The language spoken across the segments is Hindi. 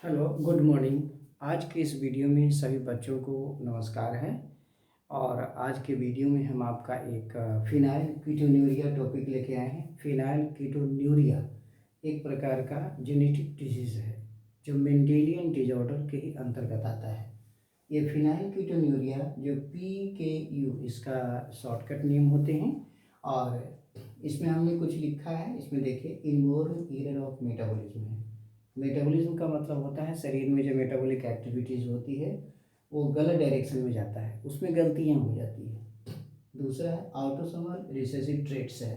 Hello, good morning. आज के इस वीडियो में सभी बच्चों को नमस्कार है। और आज के वीडियो में हम आपका एक फिनाइल कीटोन्यूरिया टॉपिक लेके आए हैं। फिनाइल कीटोन्यूरिया एक प्रकार का जेनेटिक डिजीज़ है जो मेंडेलियन डिसऑर्डर के ही अंतर्गत आता है। ये फिनाइल कीटोन्यूरिया जो PKU इसका शॉर्टकट नेम होते हैं। और इसमें हमने कुछ लिखा है, इसमें देखिए इनबोर्न एरर ऑफ मेटाबॉलिज्म है। मेटाबॉलिज्म का मतलब होता है शरीर में जो मेटाबॉलिक एक्टिविटीज़ होती है वो गलत डायरेक्शन में जाता है, उसमें गलतियाँ हो जाती है। दूसरा है ऑटोसोमल रिसेसिव ट्रेट्स है।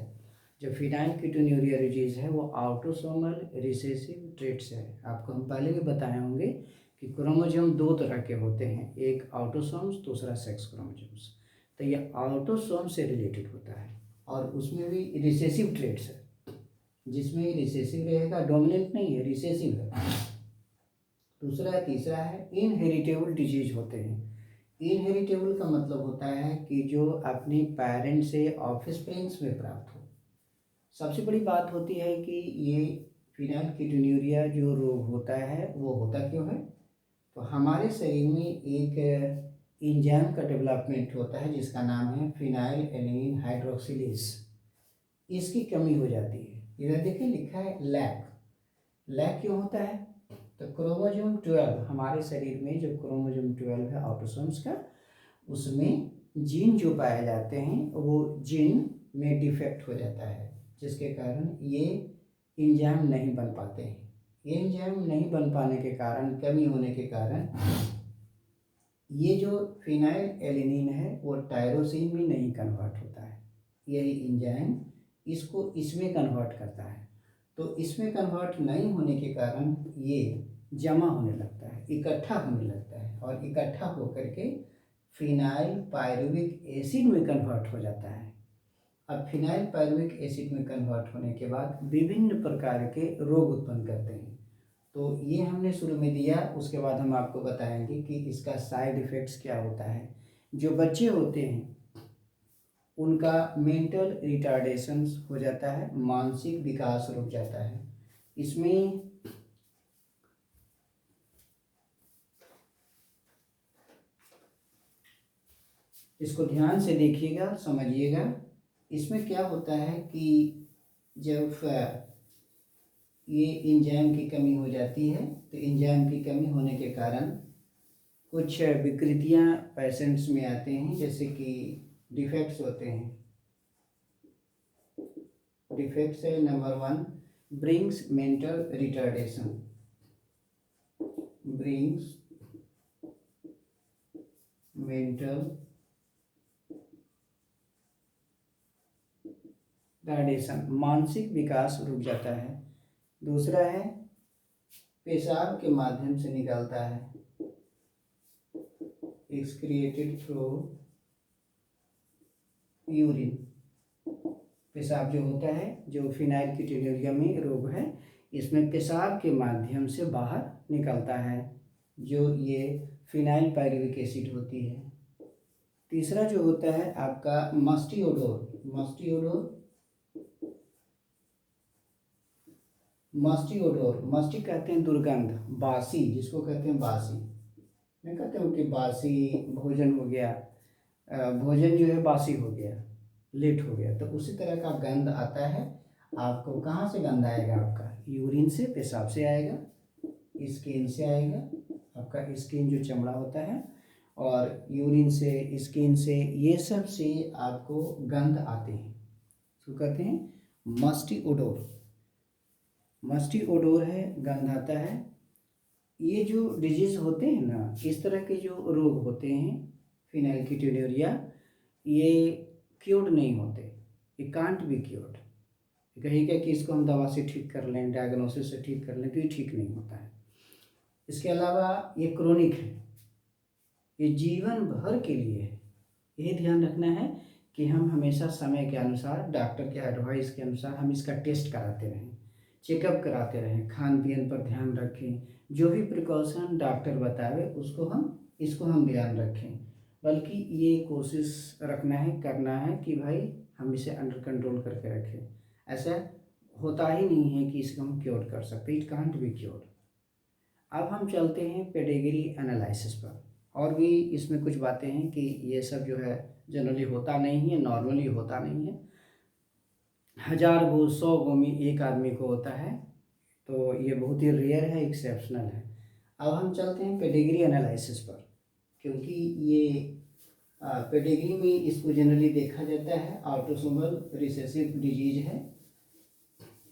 जो फिनाइल कीटोन्यूरिया डिजीज़ है वो ऑटोसोमल रिसेसिव ट्रेट्स है। आपको हम पहले भी बताए होंगे कि क्रोमोसोम दो तरह के होते हैं, एक ऑटोसोम्स, दूसरा सेक्स क्रोमोसोम्स। तो ये ऑटोसोम से रिलेटेड होता है और उसमें भी रिसेसिव ट्रेट्स है, जिसमें रिसेसिव रहेगा, डोमिनेंट नहीं है, रिसेसिव है। दूसरा है, तीसरा है इनहेरिटेबल डिजीज होते हैं। इनहेरिटेबल का मतलब होता है कि जो अपने पेरेंट से ऑफस्प्रिंग्स में प्राप्त हो। सबसे बड़ी बात होती है कि ये फिनाइल कीटोन्यूरिया जो रोग होता है वो होता क्यों है। तो हमारे शरीर में एक एंजाइम का डेवलपमेंट होता है जिसका नाम है फिनाइल एलेनिन हाइड्रोक्सिलेज। इसकी कमी हो जाती है। इधर देखिए लिखा है लैक। लैक क्यों होता है? तो क्रोमोसोम 12, हमारे शरीर में जो क्रोमोसोम 12 है ऑटोसोम्स का, उसमें जीन जो पाए जाते हैं वो जीन में डिफेक्ट हो जाता है, जिसके कारण ये एंजाइम नहीं बन पाते हैं। एंजाइम नहीं बन पाने के कारण, कमी होने के कारण, ये जो फिनाइल एलेनिन है वो टायरोसिन में नहीं कन्वर्ट होता है। यही एंजाइम इसको इसमें कन्वर्ट करता है। तो इसमें कन्वर्ट नहीं होने के कारण ये जमा होने लगता है, इकट्ठा होने लगता है और इकट्ठा होकर के फिनाइल पायरुविक एसिड में कन्वर्ट हो जाता है। अब फिनाइल पायरुविक एसिड में कन्वर्ट होने के बाद विभिन्न प्रकार के रोग उत्पन्न करते हैं। तो ये हमने शुरू में दिया, उसके बाद हम आपको बताएंगे कि इसका साइड इफ़ेक्ट्स क्या होता है। जो बच्चे होते हैं उनका मेंटल रिटार्डेशंस हो जाता है, मानसिक विकास रुक जाता है। इसमें इसको ध्यान से देखिएगा, समझिएगा। इसमें क्या होता है कि जब ये एंजाइम की कमी हो जाती है तो एंजाइम की कमी होने के कारण कुछ विकृतियां पेशेंट्स में आते हैं, जैसे कि डिफेक्ट्स होते हैं। डिफेक्ट्स है number 1, brings mental retardation. Brings mental retardation, मानसिक विकास रुक जाता है। दूसरा है पेशाब के माध्यम से निकलता है, एक्सक्रिएटेड थ्रू यूरिन। पेशाब जो होता है, जो फिनाइल कीटोन्यूरिया में रोग है, इसमें पेशाब के माध्यम से बाहर निकलता है, जो ये फिनाइल पायरुविक एसिड होती है। तीसरा जो होता है आपका मस्टी ओडोर। मस्टी कहते हैं दुर्गंध, बासी, जिसको कहते हैं बासी। मैं कहते हूँ कि बासी भोजन हो गया, भोजन जो है बासी हो गया, लेट हो गया, तो उसी तरह का गंध आता है। आपको कहाँ से गंध आएगा? आपका यूरिन से, पेशाब से आएगा, स्किन से आएगा। आपका स्किन जो चमड़ा होता है, और यूरिन से, स्किन से, ये सब से आपको गंध आते हैं। इसको कहते हैं मस्टी ओडोर। मस्टी ओडोर है, गंध आता है। ये जो डिजीज़ होते हैं ना, इस तरह के जो रोग होते हैं फिनाइल कीटोन्यूरिया, ये क्योर्ड नहीं होते, ये कांट बी क्योर्ड। कहेगा कि इसको हम दवा से ठीक कर लें, डायग्नोसिस से ठीक कर लें, तो ये ठीक नहीं होता है। इसके अलावा ये क्रोनिक है, ये जीवन भर के लिए है। यही ध्यान रखना है कि हम हमेशा समय के अनुसार, डॉक्टर के एडवाइस के अनुसार हम इसका टेस्ट कराते रहें, चेकअप कराते रहें, खान पीन पर ध्यान रखें। जो भी प्रिकॉशन डॉक्टर बतावे इसको हम ध्यान रखें। बल्कि ये कोशिश रखना है, करना है कि भाई हम इसे अंडर कंट्रोल करके रखें। ऐसा होता ही नहीं है कि इसको हम क्योर कर सकते, इट कांट बी क्योर। अब हम चलते हैं पेडिग्री एनालिसिस पर। और भी इसमें कुछ बातें हैं कि ये सब जो है जनरली होता नहीं है, नॉर्मली होता नहीं है। 1000 गो 100 गो में एक आदमी को होता है, तो ये बहुत ही रेयर है, एक्सेप्शनल है। अब हम चलते हैं पेडिग्री एनालिसिस पर, क्योंकि ये पेडिग्री में इसको जनरली देखा जाता है ऑटोसोमल रिसेसिव डिजीज है।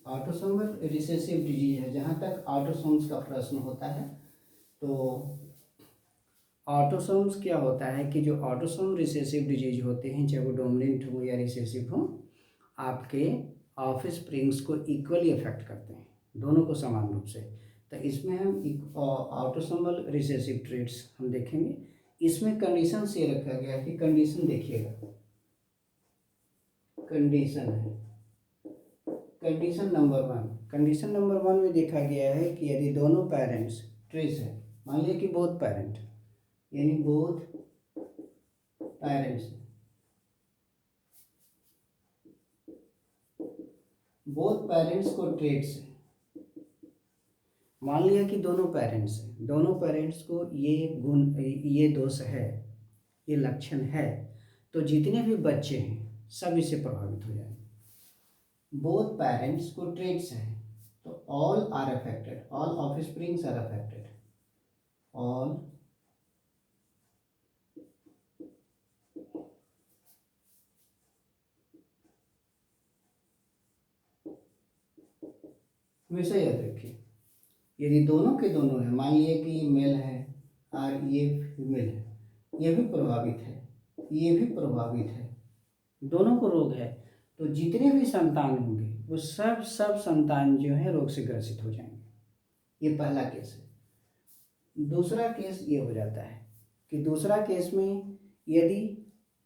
ऑटोसोमल रिसेसिव डिजीज है, जहाँ तक ऑटोसोम्स का प्रश्न होता है तो ऑटोसोम्स क्या होता है कि जो ऑटोसोम रिसेसिव डिजीज होते हैं, चाहे वो डोमिनेंट हो या रिसेसिव हो, आपके ऑफस्प्रिंग्स को इक्वली अफेक्ट करते हैं, दोनों को समान रूप से। तो इसमें हम ऑटोसोमल रिसेसिव ट्रेट्स हम देखेंगे। इसमें कंडीशन से रखा गया है कि कंडीशन देखिएगा, कंडीशन है कंडीशन नंबर वन में देखा गया है कि यदि दोनों पेरेंट्स ट्रेस है, मान लिया कि बोथ पेरेंट यानी बोथ पेरेंट्स को ट्रेट्स है, मान लिया कि दोनों पेरेंट्स को ये गुण, ये दोष है, ये लक्षण है, तो जितने भी बच्चे हैं सब इससे प्रभावित हो जाएंगे। बोथ पेरेंट्स को ट्रेट्स है तो all are affected, all offsprings are affected, all हमेशा याद रखिए, यदि दोनों के दोनों है, मान लिए कि ये मेल है और ये फीमेल है, ये भी प्रभावित है, ये भी प्रभावित है, दोनों को रोग है, तो जितने भी संतान होंगे वो सब संतान जो है रोग से ग्रसित हो जाएंगे। ये पहला केस है। दूसरा केस ये हो जाता है कि दूसरा केस में यदि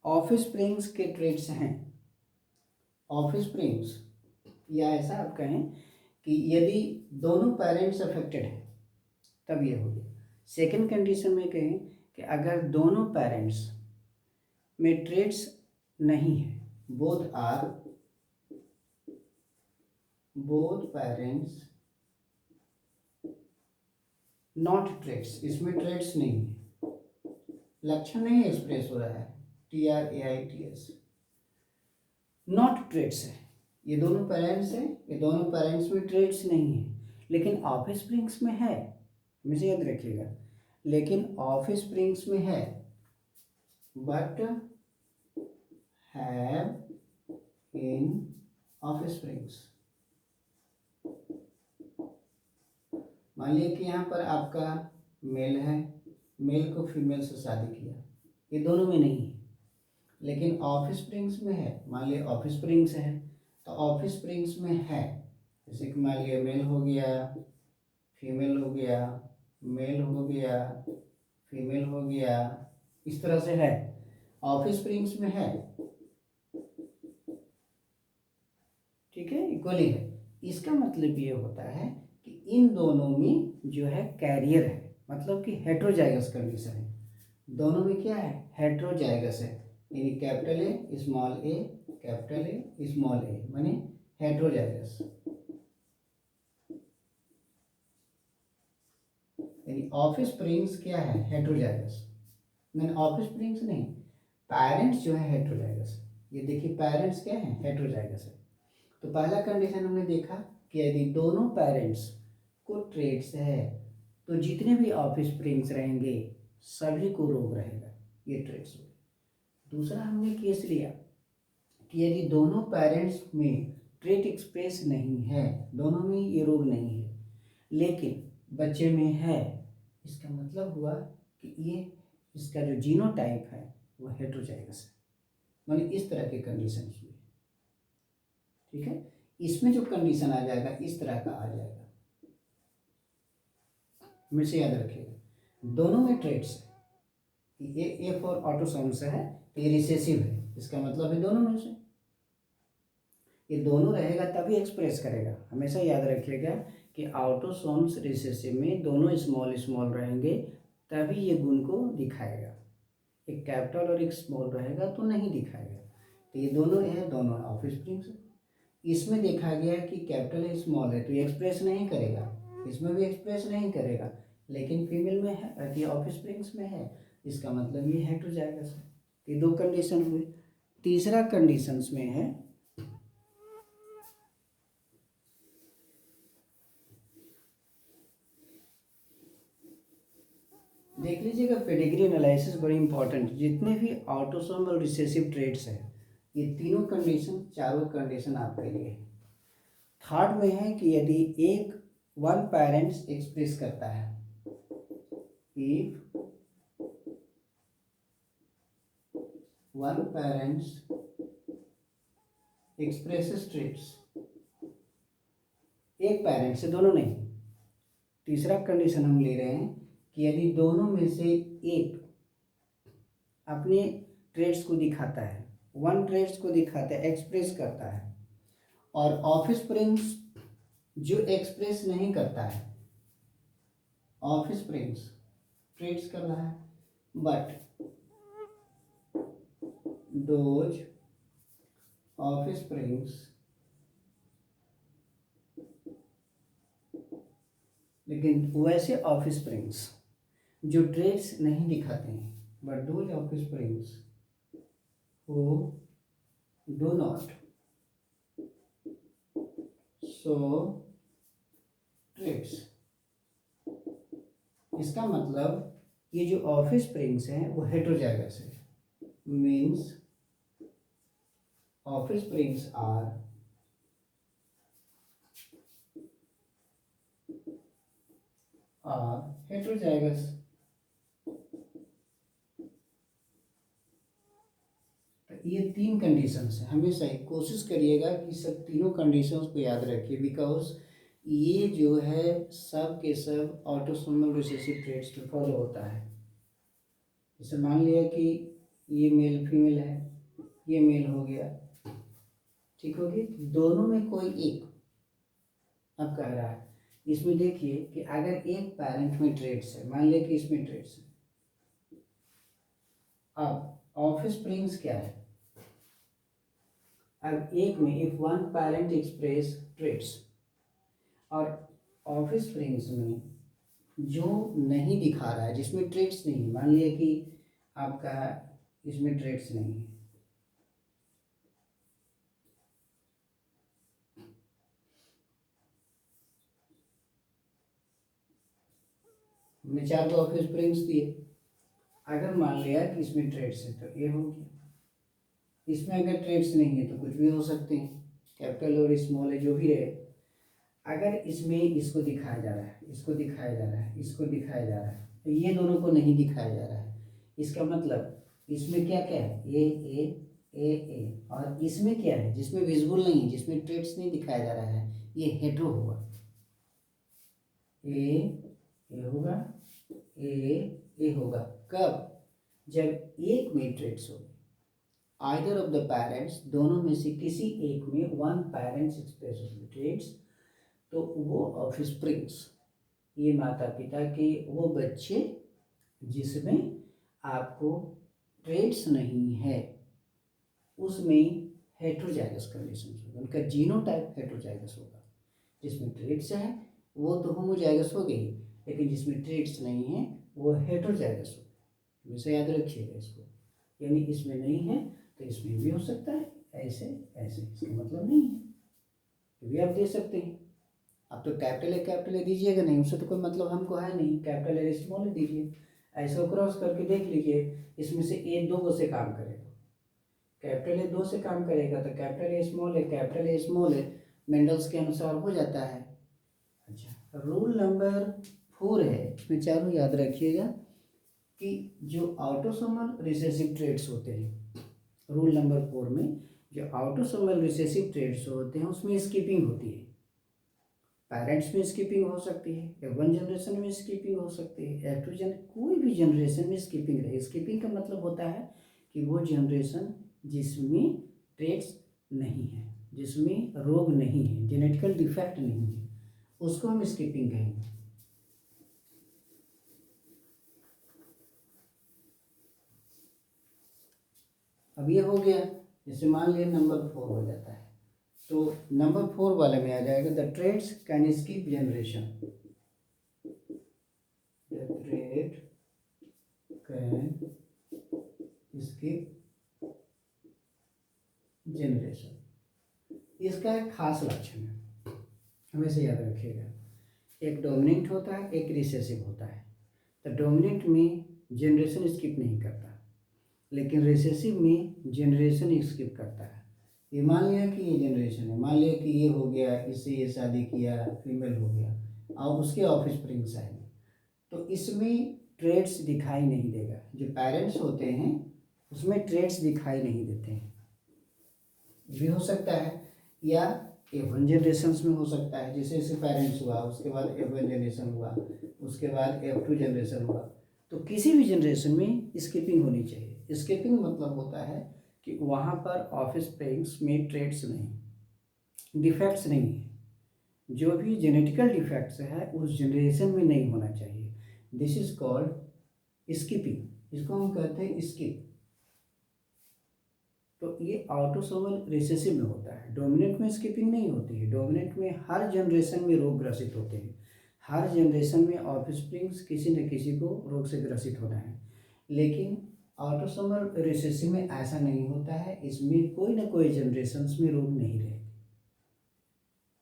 ऑफस्प्रिंग्स के ट्रेट्स हैं, ऑफस्प्रिंग्स, या ऐसा आप कहें कि यदि दोनों पेरेंट्स अफेक्टेड हैं तब ये हो गया। सेकेंड कंडीशन में कहें कि अगर दोनों पेरेंट्स में ट्रेट्स नहीं है, बोथ पेरेंट्स नॉट ट्रेट्स, इसमें ट्रेट्स नहीं है, लक्षण नहीं एक्सप्रेस हो रहा है, TRAITS, नॉट ट्रेट्स है, ये दोनों पेरेंट्स हैं, ये दोनों पेरेंट्स में ट्रेट्स नहीं है, लेकिन ऑफस्प्रिंग्स में है, हमेशा याद रखिएगा, लेकिन ऑफस्प्रिंग्स में है, बट हैव इन ऑफस्प्रिंग्स। मान लीजिए कि यहाँ पर आपका मेल है, मेल को फीमेल से शादी किया, ये दोनों में नहीं है, लेकिन ऑफस्प्रिंग्स में है। मान लिया ऑफस्प्रिंग्स है तो ऑफस्प्रिंग्स में है, जैसे कि मान लिया मेल हो गया, फीमेल हो गया, मेल हो गया, फीमेल हो गया, इस तरह से है, ऑफस्प्रिंग्स में है, ठीक है, इक्वली है। इसका मतलब ये होता है कि इन दोनों में जो है कैरियर है, मतलब कि हेट्रोजाइगस कंडीशन है, दोनों में क्या है, हेट्रोजाइगस है, यानी capital A small A, capital A small A, माने हेट्रोजाइगस, यानी ऑफस्प्रिंग्स क्या है, हेट्रोजाइगस, मैंने ऑफस्प्रिंग्स नहीं, पेरेंट्स जो है हेट्रोजाइगस, ये देखिए पेरेंट्स क्या है, हेट्रोजाइगस है। तो पहला कंडीशन हमने देखा कि यदि दोनों पेरेंट्स को ट्रेट्स है तो जितने भी ऑफस्प्रिंग्स रहेंगे सभी को रोग रहेगा, ये ट्रेट्स हो गए। दूसरा हमने केस लिया कि यदि दोनों पेरेंट्स में ट्रेट एक्सप्रेस नहीं है, दोनों में ये रोग नहीं है, लेकिन बच्चे में है, इसका मतलब हुआ कि ये इसका जो जीनोटाइप है वो हेट्रोजाइगस है, माने इस तरह के कंडीशन हुए, ठीक है। इसमें जो कंडीशन आ जाएगा इस तरह का आ जाएगा, हमेशा याद रखिएगा, दोनों में ट्रेट्स है, ये फॉर ऑटोसोम्स है, ये रिसेसिव है, इसका मतलब है दोनों में से, ये दोनों रहेगा तभी एक्सप्रेस करेगा। हमेशा याद रखिएगा कि ऑटोसोम्स रिसेसिव में दोनों स्मॉल स्मॉल रहेंगे तभी ये गुण को दिखाएगा, एक कैपिटल और एक स्मॉल रहेगा तो नहीं दिखाएगा। तो ये दोनों है, दोनों ऑफस्प्रिंग्स है। इसमें देखा गया है कि कैपिटल है स्मॉल है तो ये एक्सप्रेस नहीं करेगा, इसमें भी एक्सप्रेस नहीं करेगा, लेकिन फीमेल में है कि ऑफस्प्रिंग्स में है, इसका मतलब ये हेटेरोजाइगस है। ये दो कंडीशन हुए। तीसरा कंडीशंस में है देख लीजिएगा, पेडिग्री एनालिसिस बड़ी इंपॉर्टेंट। जितने भी ऑटोसोमल रिसेसिव ट्रेट्स हैं, ये तीनों कंडीशन, चारों कंडीशन आपके लिए। थर्ड में है कि यदि एक वन पेरेंट्स एक्सप्रेस करता है, if one parents expresses traits, एक पेरेंट से, दोनों नहीं। तीसरा कंडीशन हम ले रहे हैं कि यदि दोनों में से एक अपने ट्रेड्स को दिखाता है, वन ट्रेड्स को दिखाता है, एक्सप्रेस करता है, और ऑफस्प्रिंग्स जो एक्सप्रेस नहीं करता है, ऑफस्प्रिंग्स ट्रेड्स कर रहा है, बट दोज ऑफस्प्रिंग्स, लेकिन वैसे ऑफस्प्रिंग्स जो ट्रेड्स नहीं दिखाते हैं, but those offsprings who do not show traits, इसका मतलब ये जो ऑफस्प्रिंग्स हैं वो हेटेरोजाइगस है, मीन्स ऑफस्प्रिंग्स आर हेटेरोजाइगस। ये तीन कंडीशंस हैं, हमेशा ही कोशिश करिएगा कि सब तीनों कंडीशंस को याद रखिए, बिकॉज ये जो है सब के सब ऑटोसोमल रिसेसिव ट्रेट्स पे फॉलो होता है। जैसे मान लिया कि ये मेल फीमेल है, ये मेल हो गया, ठीक होगी, दोनों में कोई एक अब कह रहा है। इसमें देखिए कि अगर एक पेरेंट में ट्रेट्स है, मान लिया कि इसमें ट्रेट्स है, अब ऑफस्प्रिंग्स क्या है, अब एक में if one parent express traits, और ऑफस्प्रिंग्स में जो नहीं दिखा रहा है, जिसमें ट्रेट्स नहीं है, मान लिया कि आपका इसमें ट्रेट्स नहीं है, हमने चार को ऑफस्प्रिंग्स दिए, अगर मान लिया कि इसमें ट्रेड्स है तो ये हो गया, इसमें अगर ट्रेड्स नहीं है तो कुछ भी हो सकते हैं, कैपिटल और स्मॉल है जो भी रहे। अगर इसमें इसको दिखाया जा रहा है, इसको दिखाया जा रहा है, इसको दिखाया जा रहा है, तो ये दोनों को नहीं दिखाया जा रहा है, इसका मतलब इसमें क्या क्या है, ए, और इसमें क्या है जिसमें विजिबल नहीं है, जिसमें ट्रेड्स नहीं दिखाया जा रहा है, ये हेटेरो होगा, ए होगा, ए होगा। कब? जब एक में ट्रेड्स हो, आइदर ऑफ द पेरेंट्स, दोनों में से किसी एक में वन पेरेंट्स एक्सप्रेसेस ट्रेड्स, तो वो ऑफस्प्रिंग्स, ये माता पिता के वो बच्चे जिसमें आपको ट्रेड्स नहीं है, उसमें हेटेरोजाइगस कंडीशन होगा, उनका जीनोटाइप हेटेरोजाइगस होगा। जिसमें ट्रेड्स है वो तो होमोजाइगस हो गई, लेकिन जिसमें ट्रेड्स नहीं है वो हेटेरोजाइगस होगा। हमेशा याद रखिएगा इसको, यानी इसमें नहीं है तो इसमें भी हो सकता है, ऐसे ऐसे, इसका मतलब नहीं है, तो भी आप दे सकते हैं। आप तो कैपिटल ए दीजिएगा नहीं, उससे तो कोई मतलब हमको है नहीं, कैपिटल ए स्मॉल ए दीजिए, ऐसा क्रॉस करके देख लीजिए, इसमें से ए दो से काम करेगा, कैपिटल ए दो से काम करेगा, तो capital A small A Mendel's के अनुसार हो जाता है। अच्छा, रूल नंबर 4 है, इसमें चारों याद रखिएगा कि जो ऑटोसोमल रिसेसिव ट्रेट्स होते हैं, रूल नंबर 4 में जो ऑटोसोमल रिसेसिव ट्रेट्स होते हैं उसमें स्किपिंग होती है। पेरेंट्स में स्किपिंग हो सकती है, या वन जनरेशन में स्किपिंग हो सकती है, या टू कोई भी जनरेशन में स्किपिंग रहे। स्किपिंग का मतलब होता है कि वो जनरेशन जिसमें ट्रेट्स नहीं है, जिसमें रोग नहीं है, जेनेटिकल डिफेक्ट नहीं है, उसको हम स्किपिंग कहेंगे। अब ये हो गया, जैसे मान लिया नंबर 4 हो जाता है, तो नंबर 4 वाले में आ जाएगा the traits can skip generation. Skip generation. इसका एक खास लक्षण है, हमेशा याद रखिएगा। एक डोमिनेंट होता है, एक रिसेसिव होता है। तो डोमिनेंट में जनरेशन स्किप नहीं करता, लेकिन रिसेसिव में जनरेशन स्किप करता है। ये मान लिया कि ये जनरेशन है, मान लिया कि ये हो गया, इससे ये शादी किया, फीमेल हो गया, और उसके ऑफस्प्रिंग्स आएंगे, तो इसमें ट्रेड्स दिखाई नहीं देगा। जो पेरेंट्स होते हैं उसमें ट्रेड्स दिखाई नहीं देते हैं। भी हो सकता है, या F1 जनरेशन्स में हो सकता है, जैसे जैसे पेरेंट्स हुआ, उसके बाद F1 जनरेशन हुआ, उसके बाद F2 जनरेशन हुआ, तो किसी भी जनरेशन में स्किपिंग होनी चाहिए। स्किपिंग मतलब होता है कि वहाँ पर ऑफस्प्रिंग्स में ट्रेड्स नहीं, डिफेक्ट्स नहीं है। जो भी जेनेटिकल डिफेक्ट्स है उस जनरेशन में नहीं होना चाहिए। दिस इज कॉल्ड स्किपिंग, इसको हम कहते हैं स्किप। तो ये ऑटोसोमल रिसेसिव में होता है, डोमिनेंट में स्किपिंग नहीं होती है। डोमिनेंट में हर जनरेशन में रोग ग्रसित होते हैं, हर जनरेशन में ऑफस्प्रिंग्स किसी न किसी को रोग से ग्रसित होना है। लेकिन ऑटोसोमल रिसेसिव में ऐसा नहीं होता है, इसमें कोई ना कोई जनरेशन्स में रोग नहीं रहेगी।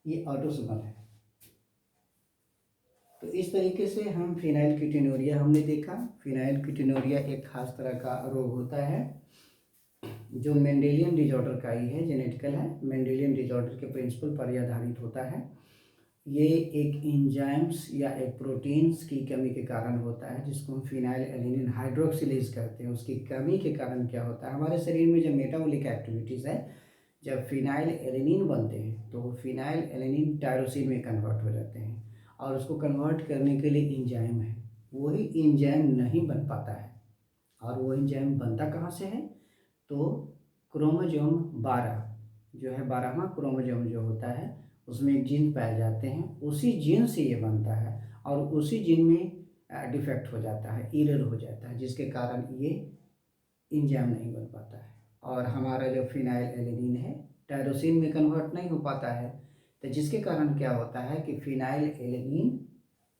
ये ऑटोसोमल है। तो इस तरीके से हम फिनाइलकीटोनुरिया हमने देखा। फिनाइलकीटोनुरिया एक खास तरह का रोग होता है जो मेंडेलियन डिजॉर्डर का ही है, जेनेटिकल है, मेंडेलियन डिजॉर्डर के प्रिंसिपल पर यह आधारित होता है। ये एक एंजाइम्स या एक प्रोटीन्स की कमी के कारण होता है, जिसको हम फिनाइल एलेनिन हाइड्रोक्सिलेज कहते हैं। उसकी कमी के कारण क्या होता है, हमारे शरीर में जब मेटाबॉलिक एक्टिविटीज़ है, जब फिनाइल एलेनिन बनते हैं तो फिनाइल एलेनिन टायरोसिन में कन्वर्ट हो जाते हैं, और उसको कन्वर्ट करने के लिए एंजाइम है, वही एंजाइम नहीं बन पाता है। और वो एंजाइम बनता कहाँ से है, तो क्रोमोजोम 12 जो है, 12वां क्रोमोजोम जो होता है उसमें एक जीन पाए जाते हैं, उसी जीन से ये बनता है, और उसी जीन में डिफेक्ट हो जाता है, एरर हो जाता है, जिसके कारण ये एंजाइम नहीं बन पाता है। और हमारा जो फिनाइल एलेनिन है टायरोसिन में कन्वर्ट नहीं हो पाता है, तो जिसके कारण क्या होता है कि फिनाइल एलेनिन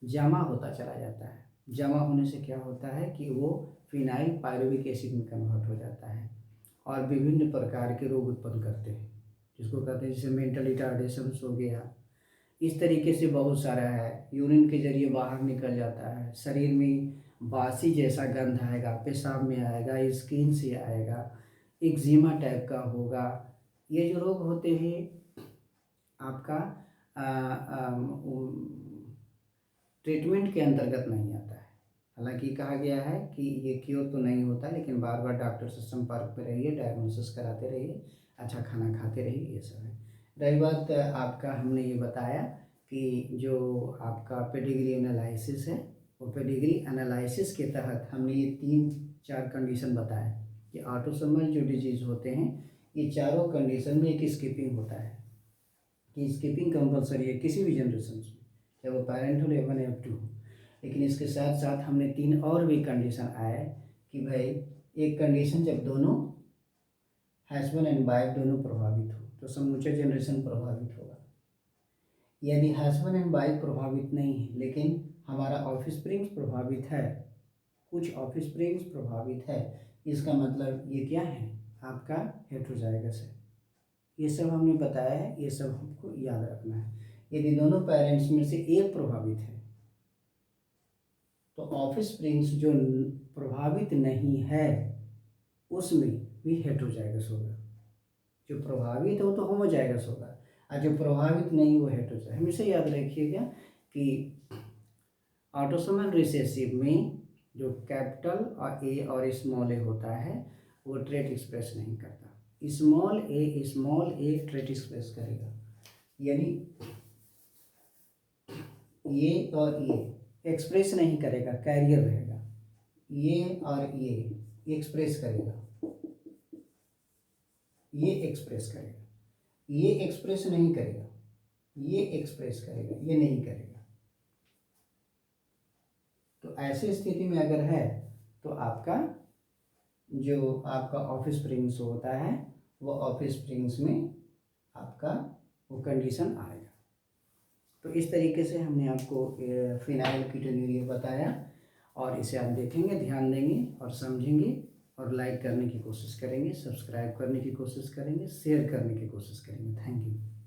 जमा होता चला जाता है। जमा होने से क्या होता है कि वो फिनाइल पायरुविक एसिड में कन्वर्ट हो जाता है, और विभिन्न प्रकार के रोग उत्पन्न करते हैं, जिसको कहते हैं, जैसे मेंटल रिटार्डेशंस हो गया। इस तरीके से बहुत सारा है। यूरिन के जरिए बाहर निकल जाता है, शरीर में बासी जैसा गंध आएगा, पेशाब में आएगा, स्किन से आएगा, एक्जिमा टाइप का होगा। ये जो रोग होते हैं आपका ट्रीटमेंट के अंतर्गत नहीं आता है। हालांकि कहा गया है कि ये क्योर तो नहीं होता, लेकिन बार बार डॉक्टर से संपर्क में रहिए, डायग्नोसिस कराते रहिए, अच्छा खाना खाते रहिए, ये सब है। रही बात आपका, हमने ये बताया कि जो आपका पेडिग्री एनालिसिस है, वो पेडिग्री एनालिसिस के तहत हमने ये 3-4 कंडीशन बताए कि ऑटोसोमल जो डिजीज़ होते हैं, ये चारों कंडीशन में एक स्किपिंग होता है, कि स्किपिंग कंपलसरी है किसी भी जनरेशन में, चाहे वो पेरेंटल F1 F2 हो। लेकिन इसके साथ साथ हमने 3 और भी कंडीशन आए कि भाई, एक कंडीशन जब दोनों हस्बैंड एंड वाइफ दोनों प्रभावित हो तो समूचा जनरेशन प्रभावित होगा। यदि हस्बैंड एंड वाइफ प्रभावित नहीं है, लेकिन हमारा ऑफस्प्रिंग्स प्रभावित है, कुछ ऑफस्प्रिंग्स प्रभावित है, इसका मतलब ये क्या है, आपका हेटेरोजाइगस है। ये सब हमने बताया है, ये सब हमको याद रखना है। यदि दोनों पेरेंट्स में से एक प्रभावित है तो ऑफस्प्रिंग्स जो प्रभावित नहीं है उसमें भी हेटेरोजाइगस होगा। जो प्रभावित है वो तो होमोजाइगस होगा, और जो प्रभावित नहीं वो हेटेरोजाइगस। हमेशा याद रखिएगा कि ऑटोसोमल रिसेसिव में जो कैपिटल और ए और स्मॉल ए होता है वो ट्रेट एक्सप्रेस नहीं करता। स्मॉल ए ट्रेट एक्सप्रेस करेगा, यानी ये और ये एक्सप्रेस नहीं करेगा, कैरियर रहेगा। ये और ये एक्सप्रेस करेगा, ये एक्सप्रेस करेगा, ये एक्सप्रेस नहीं करेगा, ये एक्सप्रेस करेगा, ये नहीं करेगा। तो ऐसी स्थिति में अगर है तो आपका जो आपका ऑफस्प्रिंग्स होता है वो ऑफस्प्रिंग्स में आपका वो कंडीशन आएगा। तो इस तरीके से हमने आपको फिनाइलकीटोनुरिया बताया, और इसे आप देखेंगे, ध्यान देंगे और समझेंगे, और लाइक करने की कोशिश करेंगे, सब्सक्राइब करने की कोशिश करेंगे, शेयर करने की कोशिश करेंगे। Thank you.